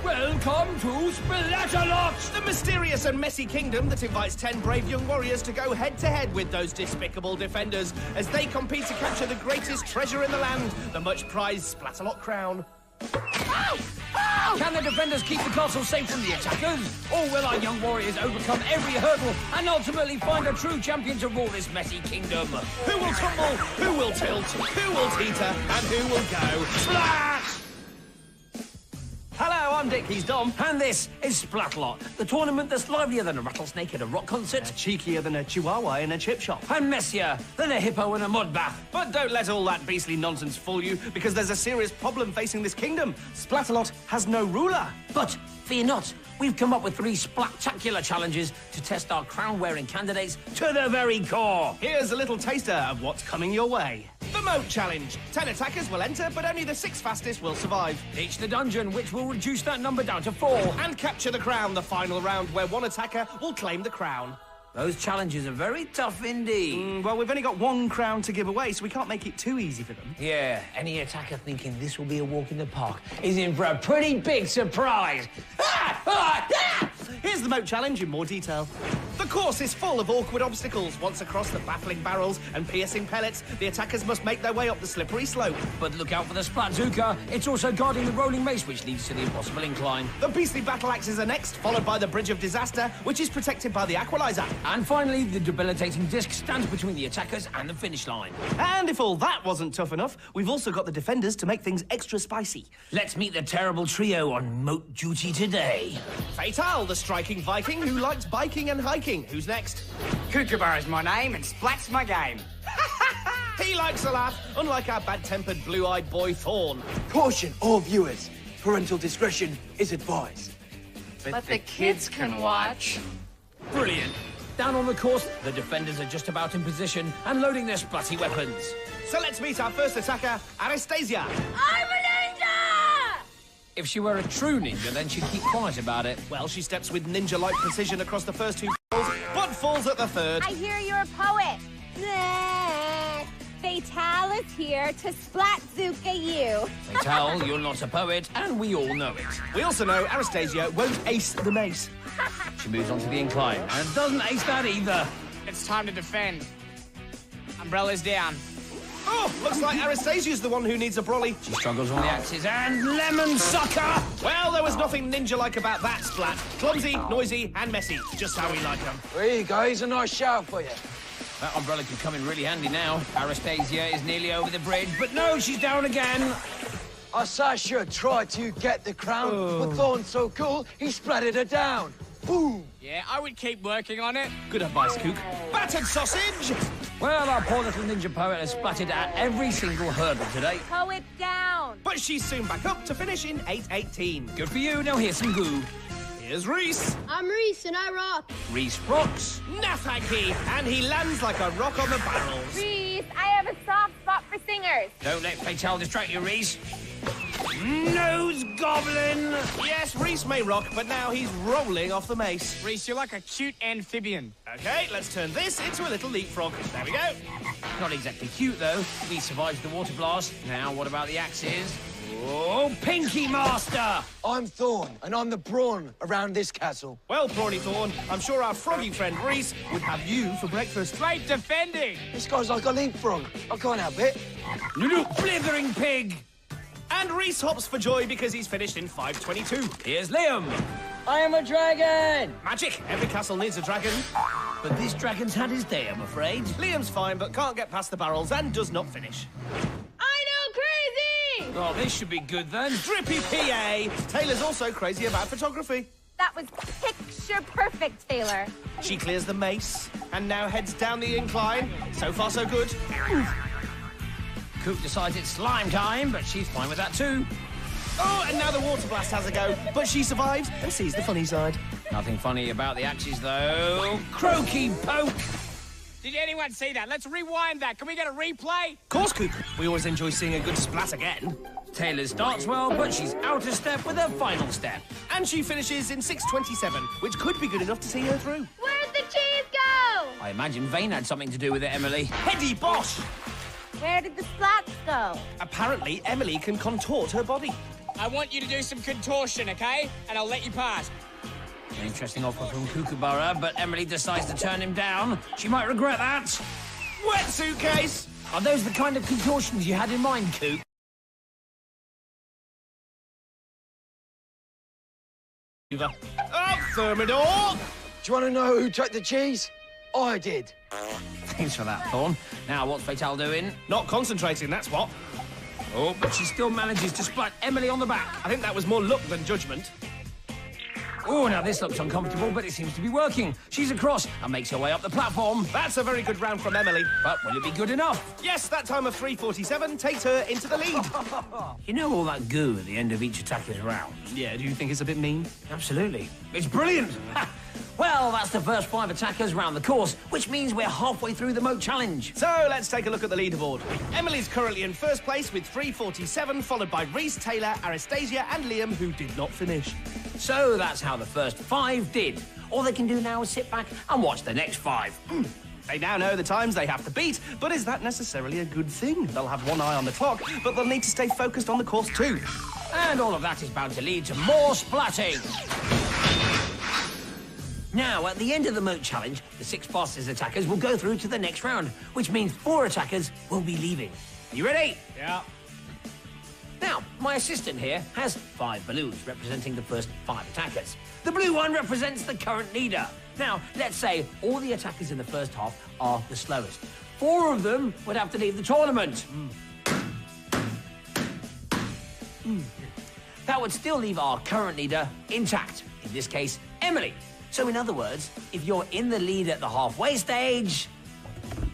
Welcome to Splatalot! The mysterious and messy kingdom that invites 10 brave young warriors to go head-to-head with those despicable defenders as they compete to capture the greatest treasure in the land, the much-prized Splatalot crown. Ow! Ow! Can the defenders keep the castle safe from the attackers? Or will our young warriors overcome every hurdle and ultimately find a true champion to rule this messy kingdom? Who will tumble? Who will tilt? Who will teeter? And who will go splat? Hello, I'm Dick, he's Dom. And this is Splatalot, the tournament that's livelier than a rattlesnake at a rock concert, Cheekier than a chihuahua in a chip shop. and messier than a hippo in a mud bath. But don't let all that beastly nonsense fool you, because there's a serious problem facing this kingdom. Splatalot has no ruler. But fear not, we've come up with 3 spectacular challenges to test our crown-wearing candidates to the very core. Here's a little taster of what's coming your way. The Moat Challenge. 10 attackers will enter, but only the 6 fastest will survive. Reach the dungeon, which will reduce that number down to 4. And Capture the Crown, the final round where one attacker will claim the crown. Those challenges are very tough indeed. Well, we've only got 1 crown to give away, so we can't make it too easy for them. Yeah, any attacker thinking this will be a walk in the park is in for a pretty big surprise. Here's the Moat Challenge in more detail. The course is full of awkward obstacles. Once across the baffling barrels and piercing pellets, the attackers must make their way up the slippery slope. But look out for the Splatzuka. It's also guarding the rolling mace, which leads to the impossible incline. The beastly battle axes are next, followed by the Bridge of Disaster, which is protected by the Aqualizer. And finally, the debilitating disc stands between the attackers and the finish line. And if all that wasn't tough enough, we've also got the defenders to make things extra spicy. Let's meet the terrible trio on moat duty today. Fatal, the striking Viking who likes biking and hiking. Who's next? Kookaburra is my name and Splat's my game. He likes a laugh, unlike our bad-tempered, blue-eyed boy Thorn. Caution, all viewers. Parental discretion is advised. But the kids can watch. Brilliant. Down on the course, the defenders are just about in position and loading their splatty weapons. So let's meet our first attacker, Aristasia. I'm a ninja! If she were a true ninja, then she'd keep quiet about it. Well, she steps with ninja-like precision across the first 2 falls, but falls at the 3rd. I hear you're a poet. Bleh. Fatal is here to splatzuka you. Fatal, you're not a poet, and we all know it. We also know Aristasia won't ace the mace. She moves on to the incline, and doesn't ace that either. It's time to defend. Umbrella's down. Oh, looks like Aristasia's the one who needs a brolly. She struggles on the axes, and lemon sucker! Well, there was nothing ninja-like about that splat. Clumsy, noisy, and messy. Just how we like them. There you go, here's a nice shower for you. That umbrella could come in really handy now. Aristasia is nearly over the bridge, but no, she's down again. Aristasia tried to get the crown, but Thorn's so cool, he splatted her down. Boom! Yeah, I would keep working on it. Good advice, Kook. Battered sausage! Well, our poor little ninja poet has splatted at every single hurdle today. Poet down. But she's soon back up to finish in 8:18. Good for you. Now here's some goo. Here's Reece. I'm Reece and I rock. Reece rocks. Nathaki, and he lands like a rock on the barrels. Reece, I have a soft spot for singers. Don't let Fatal distract you, Reece. Nose goblin! Yes, Reece may rock, but now he's rolling off the mace. Reece, you're like a cute amphibian. Okay, let's turn this into a little leapfrog. There we go. Not exactly cute, though. Reece survives the water blast. Now, what about the axes? Oh, Pinky Master! I'm Thorn, and I'm the brawn around this castle. Well, Prawny Thorn, I'm sure our froggy friend Reece would have you for breakfast. Great defending. This guy's like a leapfrog. I can't help it. You blithering pig! And Reece hops for joy because he's finished in 5:22. Here's Liam. I am a dragon! Magic! Every castle needs a dragon. But this dragon's had his day, I'm afraid. Liam's fine, but can't get past the barrels and does not finish. I know crazy! Oh, this should be good, then. Drippy PA! Taylor's also crazy about photography. That was picture perfect, Taylor. She clears the mace and now heads down the incline. So far, so good. Coop decides it's slime time, but she's fine with that, too. Oh, and now the water blast has a go, but she survives and sees the funny side. Nothing funny about the axes, though. Croaky poke! Did anyone see that? Let's rewind that. Can we get a replay? Of course, Kook. We always enjoy seeing a good splat again. Taylor starts well, but she's out of step with her final step. And she finishes in 6:27, which could be good enough to see her through. Where'd the cheese go? I imagine Vane had something to do with it, Emily. Heady Bosh! Where did the splats go? Apparently, Emily can contort her body. I want you to do some contortion, okay? And I'll let you pass. An interesting offer from Kookaburra, but Emily decides to turn him down. She might regret that. Wet suitcase! Are those the kind of contortions you had in mind, Coop? Thermidor! Do you want to know who took the cheese? I did. Thanks for that, Thorn. Now, what's Fatale doing? Not concentrating, that's what. Oh, but she still manages to splat Emily on the back. I think that was more luck than judgment. Oh, now this looks uncomfortable, but it seems to be working. She's across and makes her way up the platform. That's a very good round from Emily. But will it be good enough? Yes, that time of 3:47 takes her into the lead. You know all that goo at the end of each attacker's round? Yeah, do you think it's a bit mean? Absolutely. It's brilliant. Well, that's the first 5 attackers round the course, which means we're halfway through the moat challenge. So let's take a look at the leaderboard. Emily's currently in first place with 3:47, followed by Reece, Taylor, Aristasia and Liam, who did not finish. So that's how the first 5 did. All they can do now is sit back and watch the next 5. They now know the times they have to beat, but is that necessarily a good thing? They'll have one eye on the clock, but they'll need to stay focused on the course too. And all of that is bound to lead to more splatting. Now, at the end of the moat challenge, the 6 fastest attackers will go through to the next round, which means 4 attackers will be leaving. You ready? Yeah. Now, my assistant here has 5 balloons representing the first 5 attackers. The blue one represents the current leader. Now, let's say all the attackers in the first half are the slowest. 4 of them would have to leave the tournament. That would still leave our current leader intact. In this case, Emily. So in other words, if you're in the lead at the halfway stage,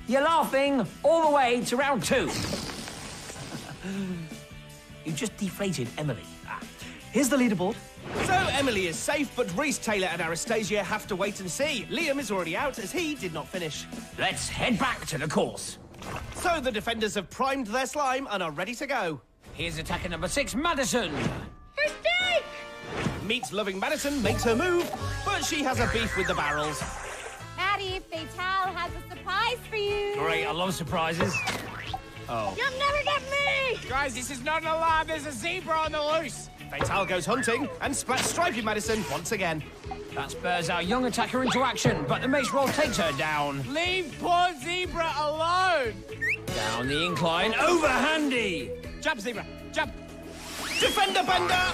you're laughing all the way to round 2. You just deflated Emily. Here's the leaderboard. So Emily is safe, but Reece, Taylor and Aristasia have to wait and see. Liam is already out as he did not finish. Let's head back to the course. So the defenders have primed their slime and are ready to go. Here's attacker number 6, Madison. Mistake! Meat-loving Madison makes her move, but she has a beef with the barrels. Maddie, Fatale has a surprise for you. Great, I love surprises. You'll never get me! Guys, this is not an alarm. There's a zebra on the loose. Fatale goes hunting and splats Stripey Madison once again. That spurs our young attacker into action, but the mace roll takes her down. Leave poor zebra alone. Down the incline, over Handy. Jump, zebra. Jump. Defender bender!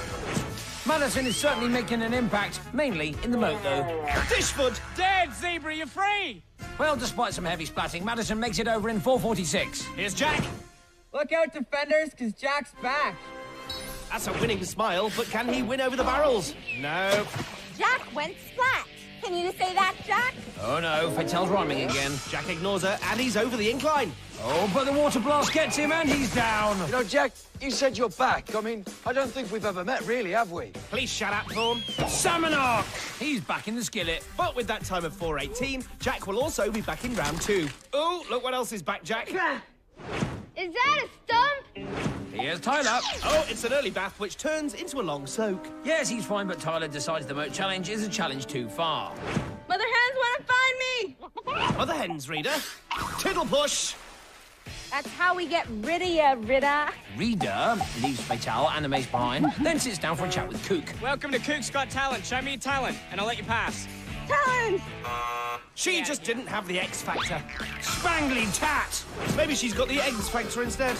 Madison is certainly making an impact, mainly in the moat, though. Dishfoot! Dead, zebra, you're free. Well, despite some heavy splatting, Madison makes it over in 4:46. Here's Jack. Look out, defenders, because Jack's back. That's a winning smile, but can he win over the barrels? No. Jack went splat. Can you say that, Jack? Oh no, Fatale's rhyming again. Jack ignores her and he's over the incline. Oh, but the water blast gets him and he's down. You know, Jack, you said you're back. I mean, I don't think we've ever met, really, have we? Please shut up, Thorn. Salmonarch! He's back in the skillet. But with that time of 4:18, Jack will also be back in round 2. Oh, look what else is back, Jack. Is that a stump? Here's Tyler. Oh, it's an early bath, which turns into a long soak. Yes, he's fine, but Tyler decides the moat challenge is a challenge too far. Mother hens want to find me. Other hens, Rida. Tiddle push. That's how we get rid of ya, Rida. Rida leaves Fatale and the mace behind, then sits down for a chat with Kook. Welcome to Kook's Got Talent. Show me your talent, and I'll let you pass. Talent! She just didn't have the X Factor. Spangly tat! Maybe she's got the Eggs Factor instead.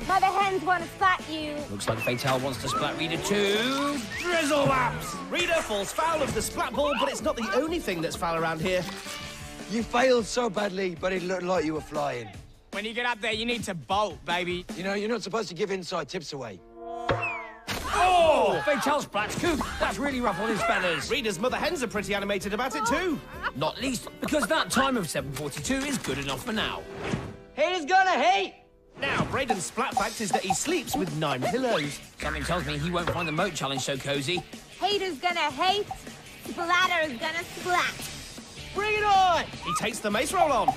Mother hens want to splat you. Looks like Fatale wants to splat Rida too. Drizzle waps! Rida falls foul of the splat ball, but it's not the only thing that's foul around here. You failed so badly, but it looked like you were flying. When you get up there, you need to bolt, baby. You know, you're not supposed to give inside tips away. Oh! Fatale splats Kook. That's really ruffled his feathers. Rida's mother hens are pretty animated about it too. Not least because that time of 7:42 is good enough for now. Haters gonna hate. Now, Brayden's splat fact is that he sleeps with 9 pillows. Something tells me he won't find the moat challenge so cozy. Haters gonna hate. Splatter's gonna splat. Bring it on. He takes the mace roll on.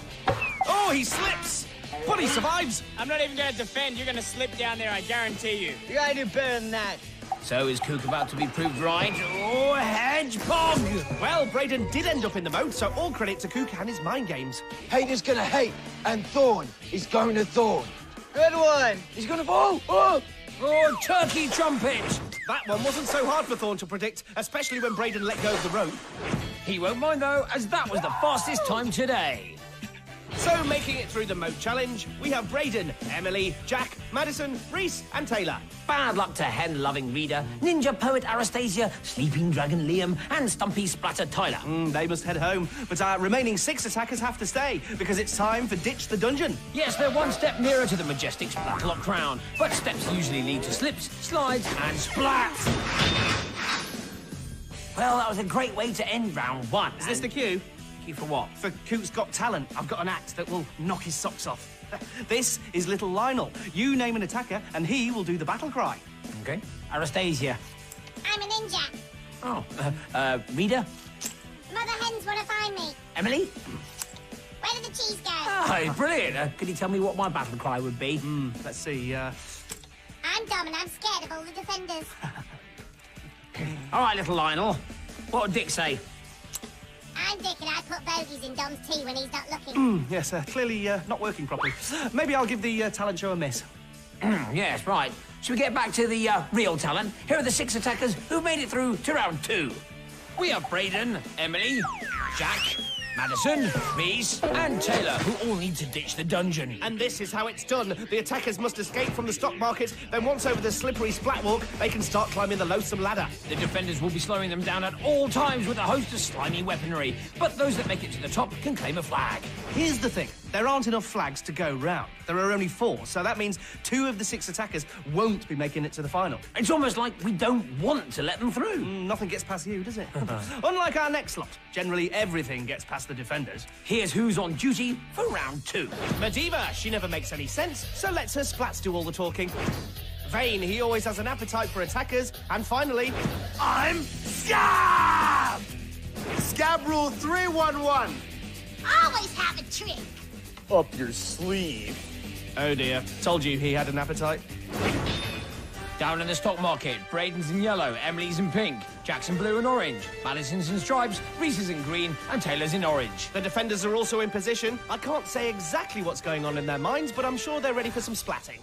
Oh, he slips, but he survives. I'm not even going to defend. You're going to slip down there, I guarantee you. You gotta do better than that. So is Kook about to be proved right? Oh, hedgehog! Well, Brayden did end up in the moat, so all credit to Kook and his mind games. Haters gonna hate, and Thorn is going to Thorn. Good one. He's gonna fall. Oh! Oh, turkey trumpet! That one wasn't so hard for Thorn to predict, especially when Brayden let go of the rope. He won't mind, though, as that was the fastest time today. So, making it through the moat challenge, we have Brayden, Emily, Jack, Madison, Reece, and Taylor. Bad luck to hen-loving Rida, ninja poet Aristasia, sleeping dragon Liam, and stumpy splatter Tyler. They must head home, but our remaining 6 attackers have to stay, because it's time for Ditch the Dungeon. Yes, they're one step nearer to the majestic Splatalot crown, but steps usually lead to slips, slides, and splats. Well, that was a great way to end round 1. Is this the cue? Cue for what? For Coot's Got Talent, I've got an act that will knock his socks off. This is little Lionel. You name an attacker, and he will do the battle cry. Okay. Aristasia. I'm a ninja. Oh, Rida? Mother hens want to find me. Emily? Where did the cheese go? Oh, brilliant. Could you tell me what my battle cry would be? Let's see, I'm dumb and I'm scared of all the defenders. All right, little Lionel. What would Dick say? I'm Dick and I put bogies in Dom's tea when he's not looking. yes, clearly not working properly. Maybe I'll give the talent show a miss. Yes, right. Should we get back to the real talent? Here are the 6 attackers who've made it through to round 2. We have Brayden, Emily, Jack, Madison, Reece, and Taylor, who all need to ditch the dungeon. And this is how it's done. The attackers must escape from the stock market, then once over the slippery splat walk, they can start climbing the loathsome ladder. The defenders will be slowing them down at all times with a host of slimy weaponry, but those that make it to the top can claim a flag. Here's the thing. There aren't enough flags to go round. There are only 4, so that means 2 of the 6 attackers won't be making it to the final. It's almost like we don't want to let them through. Nothing gets past you, does it? Unlike our next lot, generally everything gets past the defenders. Here's who's on duty for round 2. Madiva, she never makes any sense, so lets her splats do all the talking. Vane, he always has an appetite for attackers. And finally, I'm Scab! Scab rule 311. Always have a trick. Up your sleeve. oh dear, told you he had an appetite. Down in the stock market, Brayden's in yellow, Emily's in pink, Jack's in blue and orange, Madison's in stripes, Reece is in green, and Taylor's in orange. The defenders are also in position. I can't say exactly what's going on in their minds, but I'm sure they're ready for some splatting.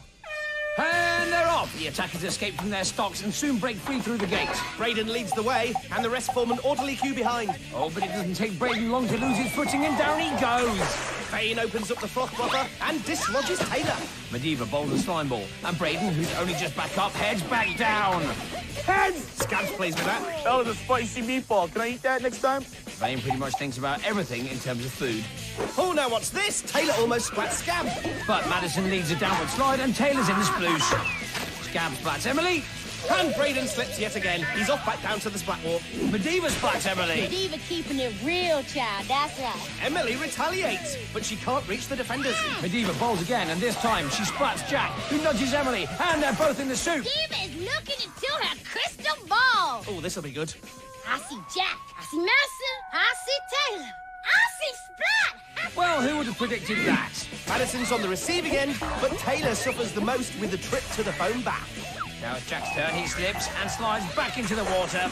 And they're off! The attackers escape from their stocks and soon break free through the gates. Brayden leads the way, and the rest form an orderly queue behind. Oh, but it doesn't take Brayden long to lose his footing, and down he goes! Vane opens up the froth buffer and dislodges Taylor. Madiva bowls a slime ball, and Brayden, who's only just back up, heads back down. Heads! Scabs plays with that. That was a spicy meatball. Can I eat that next time? Vane pretty much thinks about everything in terms of food. Oh, now what's this? Taylor almost splats Scab. But Madison leads a downward slide, and Taylor's in the sploosh. Scab splats Emily. And Brayden slips yet again. He's off back down to the splat walk. Madiva splats Emily. Diva keeping it real, child. That's right. Emily retaliates, but she can't reach the defenders. Madiva bowls again, and this time she splats Jack, who nudges Emily, and they're both in the soup. Diva is looking into her crystal ball. Oh, this'll be good. I see Jack. I see Madison. I see Taylor. I see Splat. Well, who would have predicted that? Madison's on the receiving end, but Taylor suffers the most with the trip to the foam bath. Now it's Jack's turn. He slips and slides back into the water.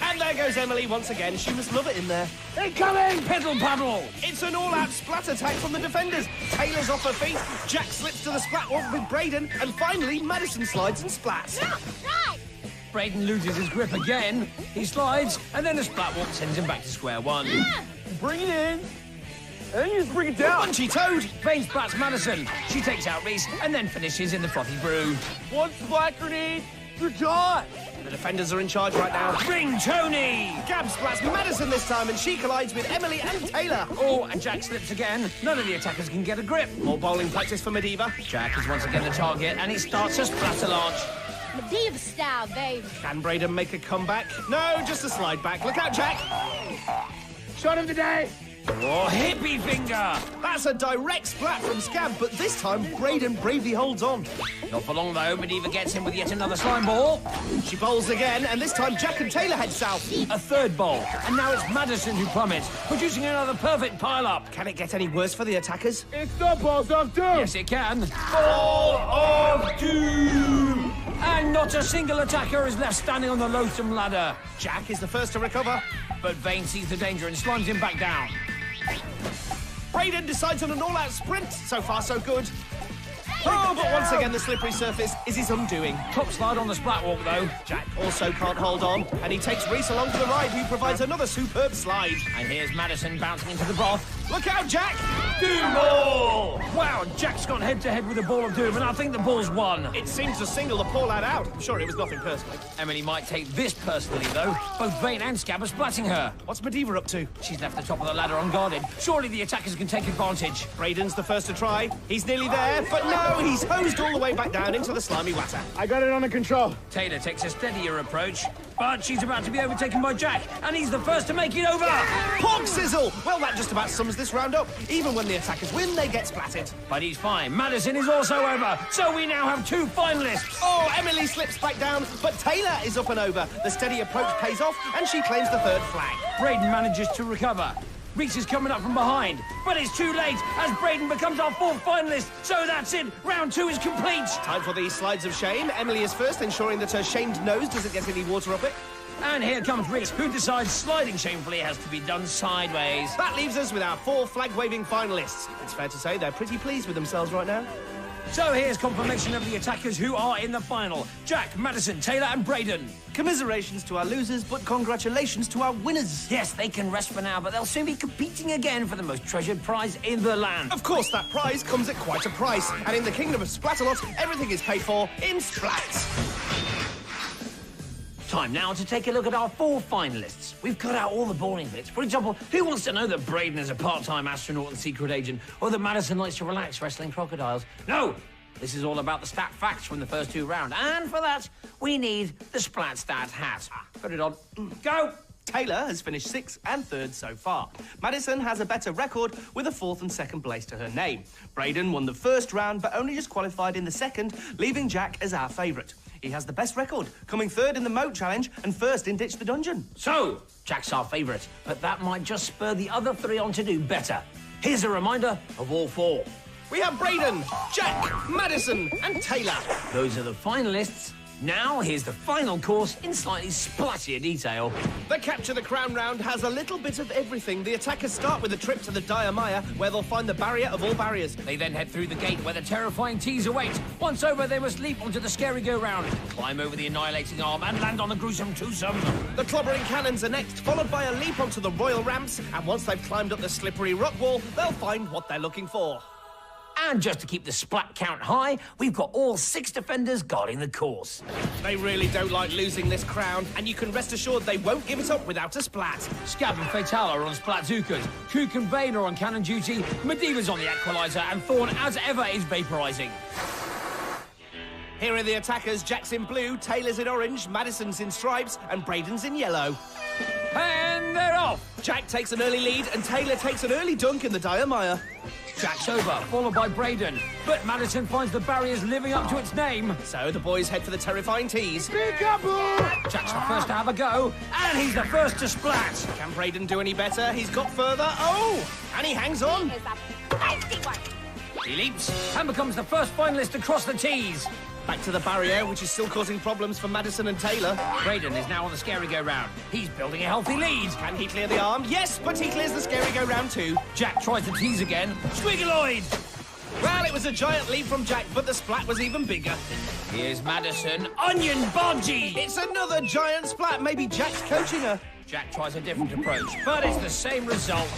And there goes Emily once again. She must love it in there. Incoming! Pedal paddle! It's an all-out splat attack from the defenders. Taylor's off her feet. Jack slips to the splat walk with Brayden. And finally, Madison slides and splats. Right. Brayden loses his grip again. He slides, and then the splat walk sends him back to square one. Bring it in. And then you just bring it down. Punchy toad. Vane splats Madison. She takes out Reece, and then finishes in the frothy brew. One splat grenade. You're done. The defenders are in charge right now. Ring Tony! Gab splats Madison this time, and she collides with Emily and Taylor. Oh, and Jack slips again. None of the attackers can get a grip. More bowling practice for Madiva. Jack is once again the target, and he starts a Splatalot. Diva style, baby. Can Brayden make a comeback? No, just a slide back. Look out, Jack. Shot of the day. Oh, hippie finger! That's a direct splat from Scab, but this time Brayden bravely holds on. Not for long, though. Madiva gets him with yet another slime ball. She bowls again, and this time Jack and Taylor head south. A third bowl. And now it's Madison who plummets, producing another perfect pile-up. Can it get any worse for the attackers? It's the balls of doom. Yes, it can. Ball of doom! And not a single attacker is left standing on the loathsome ladder. Jack is the first to recover. But Vane sees the danger and slimes him back down. Brayden decides on an all-out sprint. So far, so good. Oh, but once again, the slippery surface is his undoing. Top slide on the splat walk, though. Jack also can't hold on, and he takes Reece along for the ride, who provides another superb slide. And here's Madison bouncing into the broth. Look out, Jack! Doom ball! Wow, Jack's gone head-to-head with the ball of doom, and I think the ball's won. It seems to single the poor lad out. I'm sure it was nothing personally. Emily might take this personally, though. Both Vane and Scab are splatting her. What's Medivh up to? She's left the top of the ladder unguarded. Surely the attackers can take advantage. Brayden's the first to try. He's nearly there, but no, he's hosed all the way back down into the slimy water. I got it under control. Taylor takes a steadier approach, but she's about to be overtaken by Jack, and he's the first to make it over. Hog sizzle! Well, that just about sums this round up. Even when the attackers win, they get splattered. But he's fine. Madison is also over, so we now have 2 finalists. Oh, Emily slips back down, but Taylor is up and over. The steady approach pays off, and she claims the 3rd flag. Brayden manages to recover. Reece is coming up from behind, but it's too late as Brayden becomes our 4th finalist. So that's it. Round 2 is complete. Time for these slides of shame. Emily is first, ensuring that her shamed nose doesn't get any water up it. And here comes Reece, who decides sliding shamefully has to be done sideways. That leaves us with our 4 flag-waving finalists. It's fair to say they're pretty pleased with themselves right now. So here's confirmation of the attackers who are in the final. Jack, Madison, Taylor and Brayden. Commiserations to our losers, but congratulations to our winners. Yes, they can rest for now, but they'll soon be competing again for the most treasured prize in the land. Of course, that prize comes at quite a price. And in the kingdom of Splatalot, everything is paid for in splats. Time now to take a look at our 4 finalists. We've cut out all the boring bits. For example, who wants to know that Brayden is a part-time astronaut and secret agent, or that Madison likes to relax wrestling crocodiles? No! This is all about the stat facts from the first 2 rounds. And for that, we need the Splat Stat hat. Put it on. Go! Taylor has finished 6th and 3rd so far. Madison has a better record with a 4th and 2nd place to her name. Brayden won the 1st round, but only just qualified in the 2nd, leaving Jack as our favourite. He has the best record, coming 3rd in the Moat Challenge and 1st in Ditch the Dungeon. So, Jack's our favourite, but that might just spur the other 3 on to do better. Here's a reminder of all 4. We have Brayden, Jack, Madison and Taylor. Those are the finalists. Now, here's the final course in slightly splattier detail. The Capture the Crown round has a little bit of everything. The attackers start with a trip to the Dire Mire, where they'll find the barrier of all barriers. They then head through the gate where the terrifying teas await. Once over, they must leap onto the scary go-round, climb over the annihilating arm, and land on the gruesome twosome. The clobbering cannons are next, followed by a leap onto the royal ramps, and once they've climbed up the slippery rock wall, they'll find what they're looking for. And just to keep the splat count high, we've got all 6 defenders guarding the course. They really don't like losing this crown, and you can rest assured they won't give it up without a splat. Scab and Fatal are on Splatzookas, Kook and Vane are on cannon duty, Medivh's on the equalizer, and Thorn, as ever, is vaporizing. Here are the attackers. Jack's in blue, Taylor's in orange, Madison's in stripes, and Brayden's in yellow. And they're off! Jack takes an early lead, and Taylor takes an early dunk in the Dire Mire. Jack's over, followed by Brayden. But Madison finds the barriers living up to its name. So the boys head for the terrifying tees. Jack's the first to have a go, and he's the first to splat. Can Brayden do any better? He's got further. Oh! And he hangs on. Here's a feisty one. He leaps and becomes the first finalist to cross the tees. Back to the barrier, which is still causing problems for Madison and Taylor. Brayden is now on the scary go-round. He's building a healthy lead. Can he clear the arm? Yes, but he clears the scary go-round too. Jack tries the tees again. Squiggaloid! Well, it was a giant leap from Jack, but the splat was even bigger. Here's Madison. Onion Bodgy! It's another giant splat. Maybe Jack's coaching her. Jack tries a different approach, but it's the same result.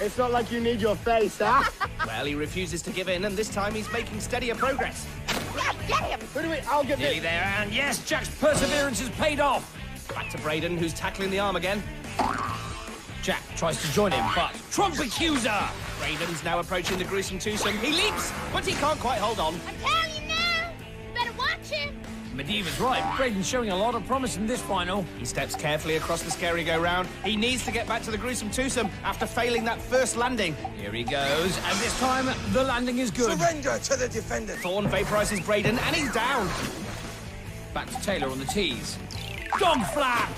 It's not like you need your face, huh? Well, he refuses to give in, and this time he's making steadier progress. Get him! Wait a minute, I'll get Nearly this. there, and yes, Jack's perseverance has paid off. Back to Brayden, who's tackling the arm again. Jack tries to join him, but Trump accuser! Brayden's now approaching the gruesome twosome. He leaps, but he can't quite hold on. I'm telling you now. Better watch him. Medivh's right. Brayden's showing a lot of promise in this final. He steps carefully across the scary go-round. He needs to get back to the gruesome twosome after failing that first landing. Here he goes, and this time the landing is good. Surrender to the defender. Thorn vaporizes Brayden, and he's down. Back to Taylor on the tees. Dog flap!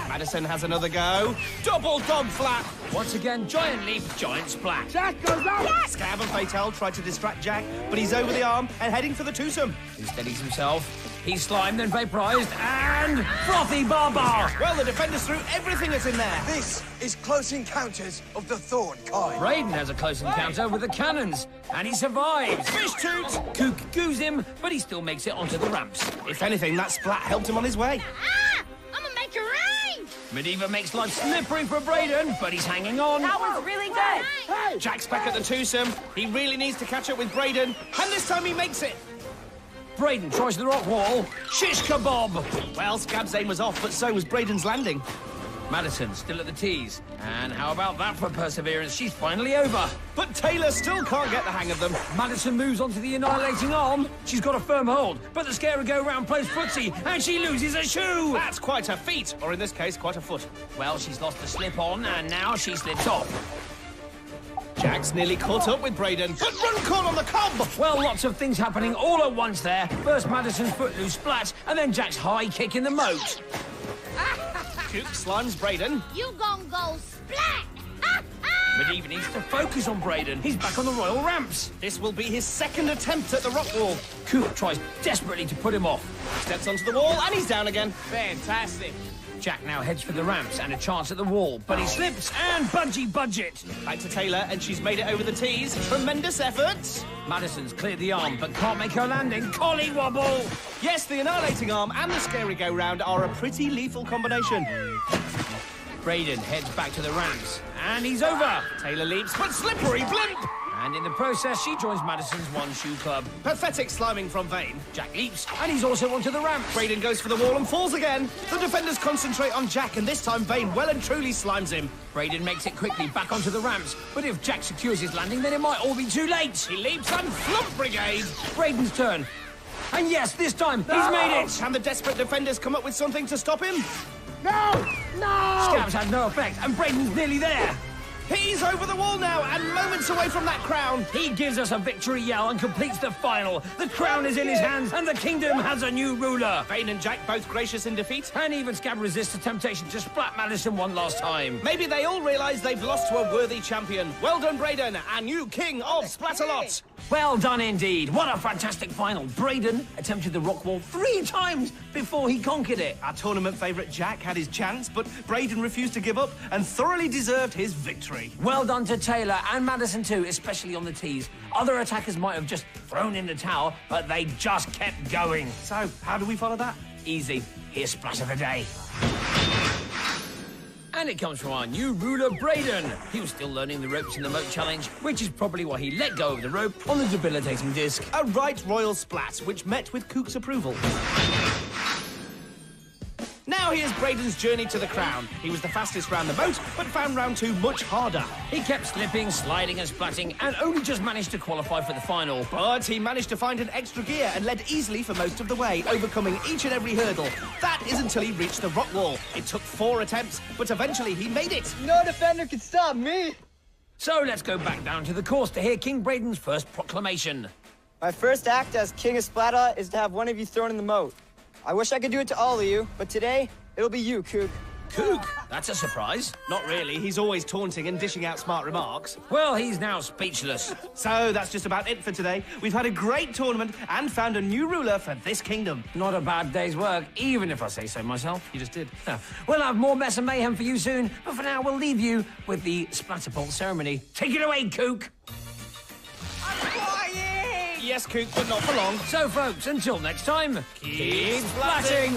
Madison has another go. Double dog flap. Once again, giant leap, giant splat. Jack goes out. Scab and Fatal try to distract Jack, but he's over the arm and heading for the twosome. He steadies himself. He's slimed and vaporized and frothy barbar. Well, the defenders threw everything that's in there. This is close encounters of the thorn kind. Brayden has a close encounter with the cannons, and he survives. Fish toot! Kook goos him, but he still makes it onto the ramps. If anything, that splat helped him on his way. Ah! I'm gonna make it rain! Medivh makes life slippery for Brayden, but he's hanging on. That was really good. Jack's back at the twosome. He really needs to catch up with Brayden, and this time he makes it. Brayden tries the rock wall. Shish kebab. Well, Scab's aim was off, but so was Brayden's landing. Madison still at the tees. And how about that for perseverance? She's finally over. But Taylor still can't get the hang of them. Madison moves onto the annihilating arm. She's got a firm hold, but the scary go-round plays footsie, and she loses a shoe. That's quite a feat, or in this case, quite a foot. Well, she's lost the slip on, and now she slips off. Jack's nearly caught up with Brayden, but run call on the cob! Well, lots of things happening all at once there. First Madison's footloose splat, and then Jack's high kick in the moat. Kook slimes Brayden. You gon' go splat! Medivh needs to focus on Brayden. He's back on the royal ramps. This will be his second attempt at the rock wall. Kook tries desperately to put him off. Steps onto the wall, and he's down again. Fantastic. Jack now heads for the ramps and a chance at the wall, but he slips and budgie budget. Back to Taylor, and she's made it over the tees. Tremendous effort. Madison's cleared the arm, but can't make her landing. Collie wobble. Yes, the annihilating arm and the scary go-round are a pretty lethal combination. Brayden heads back to the ramps, and he's over. Taylor leaps, but slippery blimp! And in the process, she joins Madison's one-shoe club. Pathetic sliming from Vane. Jack leaps, and he's also onto the ramps. Brayden goes for the wall and falls again. The defenders concentrate on Jack, and this time Vane well and truly slimes him. Brayden makes it quickly back onto the ramps, but if Jack secures his landing, then it might all be too late. He leaps and flump brigade. Brayden's turn. And yes, this time, he's made it! And the desperate defenders come up with something to stop him. No! No! Scabs had no effect, and Brayden's nearly there. He's over the wall now and moments away from that crown. He gives us a victory yell and completes the final. The crown is in his hands, and the kingdom has a new ruler. Vane and Jack both gracious in defeat. And even Scab resists the temptation to splat Madison one last time. Maybe they all realise they've lost to a worthy champion. Well done, Brayden, our new king of Splatalot. Well done indeed. What a fantastic final. Brayden attempted the rock wall 3 times before he conquered it. Our tournament favourite Jack had his chance, but Brayden refused to give up and thoroughly deserved his victory. Well done to Taylor and Madison too, especially on the tees. Other attackers might have just thrown in the towel, but they just kept going. So, how do we follow that? Easy. Here's Splash of the Day. And it comes from our new ruler, Brayden. He was still learning the ropes in the moat challenge, which is probably why he let go of the rope on the debilitating disc. A right royal splat, which met with Kook's approval. Now here's Brayden's journey to the crown. He was the fastest round the moat, but found round 2 much harder. He kept slipping, sliding and splatting, and only just managed to qualify for the final. But he managed to find an extra gear and led easily for most of the way, overcoming each and every hurdle. That is until he reached the rock wall. It took 4 attempts, but eventually he made it. No defender can stop me. So let's go back down to the course to hear King Brayden's first proclamation. My first act as King of Splatalot is to have one of you thrown in the moat. I wish I could do it to all of you, but today, it'll be you, Kook. Kook? That's a surprise. Not really. He's always taunting and dishing out smart remarks. Well, he's now speechless. So that's just about it for today. We've had a great tournament and found a new ruler for this kingdom. Not a bad day's work, even if I say so myself. You just did. We'll have more mess and mayhem for you soon, but for now, we'll leave you with the Splatterpult ceremony. Take it away, Kook! Yes, Kook, but not for long. So, folks, until next time, keep splatting!